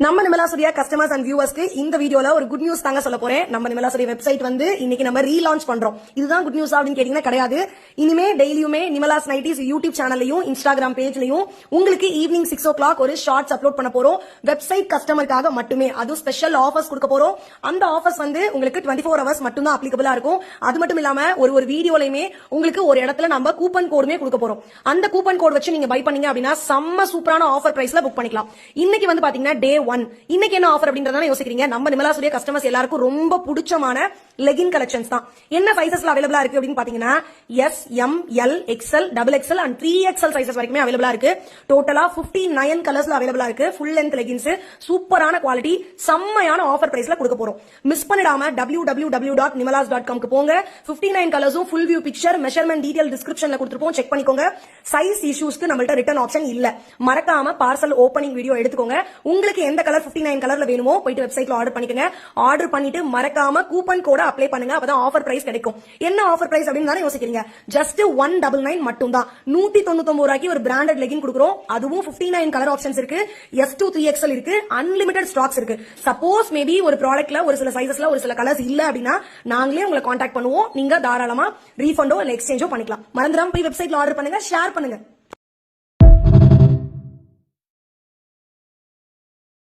நம்ம Nimala Surya customers and வியூவர்ஸ்க்கு இந்த வீடியோல ஒரு குட் நியூஸ் தாங்க சொல்ல போறேன். நம்ம நிமலா சூர்யா வெப்சைட் வந்து இன்னைக்கு நம்ம ரீலான்ச் பண்றோம். இதுதான் குட் நியூஸ் அப்படின்னு கேட்டீங்கன்னா கிடையாது. இனிமே டெய்லியுமே நிமலாஸ் நைட்டிஸ் யூடியூப் சேனல்லையும் இன்ஸ்டாகிராம் பேஜ்லயும் உங்களுக்கு ஈவினிங் 6 o'clock ஒரு ஷார்ட்ஸ் அப்லோட் பண்ண போறோம். வெப்சைட் கஸ்டமருக்காக மட்டுமே. அது ஸ்பெஷல் ஆஃபர்ஸ் கொடுக்க போறோம். அந்த ஆஃபர்ஸ் வந்து உங்களுக்கு 24 hours மட்டும் தான் அப்ளிகபிளா இருக்கும். அது மட்டும் இல்லாம ஒரு வீடியோலயுமே உங்களுக்கு ஒரு இடத்துல நம்ம கூப்பன் கோடுமே கொடுக்க போறோம். அந்த கூப்பன் கோட் வச்சு நீங்க பை பண்ணீங்க அப்படின்னா செம்ம சூப்பரான ஆஃபர் பிரைஸ்ல புக் பண்ணிக்கலாம். இன்னைக்கு வந்து பாத்தீங்கன்னா டே 1. இன்னைக்கு என்ன ஆஃபர் அப்படின்றத யோசிக்கிறீங்க. நம்ம நிமலா சூர்யா கஸ்டமர்ஸ் எல்லாருக்கும் ரொம்ப பிடிச்சமான லெகின் கலெக்ஷன்ஸ் தான். என்ன சைசஸ்ல அவைலபிளா இருக்கு அப்படின்னு பாத்தீங்கன்னா S, M, L, XL, XXL and 3XL sizes வரைக்குமே அவைலபிளா இருக்கு. டோட்டலா 59 கலர்ஸ்ல அவைலபிளா இருக்கு. ஃபுல் லென்த் லெகின்ஸ், சூப்பரான குவாலிட்டி, செம்மையான ஆஃபர் பிரைஸ்ல கொடுக்க போறோம். மிஸ் பண்ணிடாம www.nimalas.com க்கு போங்க. 59 கலர்ஸும் full view picture, measurement detail டிஸ்கிரிப்ஷன்ல கொடுத்திருப்போம். செக் பண்ணிக்கோங்க. சைஸ் இஷ்யூஸ்க்கு நம்மள்ட்ட ரிட்டர்ன் ஆப்ஷன் இல்ல. மறக்காம பார்சல் ஓபனிங் வீடியோ எடுத்துக்கோங்க. உங்களுக்கு எந்த கலர் 59 கலர்ல வேணுமோ போயிட்டு வெப்சைட்ல ஆர்டர் பண்ணிக்கங்க. ஆர்டர் பண்ணிட்டு மறக்காம கூப்பன் கோட அப்ளை பண்ணுங்க. அப்பதான் ஆஃபர் பிரைஸ் கிடைக்கும். என்ன ஆஃபர் பிரைஸ் அப்படின்னு தானே யோசிக்கிறீங்க. ஜஸ்ட் 199 மட்டும் தான். 199 ரூபாய்க்கு ஒரு பிராண்டட் லெகின் கொடுக்குறோம். அதுவும் 59 கலர் ஆப்ஷன்ஸ் இருக்கு. S to 3XL இருக்கு. அன்லிமிட்டட் ஸ்டாக்ஸ் இருக்கு. சப்போஸ் மேபி ஒரு ப்ராடக்ட்ல ஒரு சில சைசஸ்ல ஒரு சில கலர்ஸ் இல்ல அப்படின்னா நாங்களே உங்களை கான்டாக்ட் பண்ணுவோம். நீங்க தாராளமா ரீஃபண்டோ இல்ல எக்ஸ்சேஞ்சோ பண்ணிக்கலாம். மறந்துடாம போய் வெப்சைட்ல ஆர்டர் பண்ணுங்க, ஷேர் பண்ணுங்க.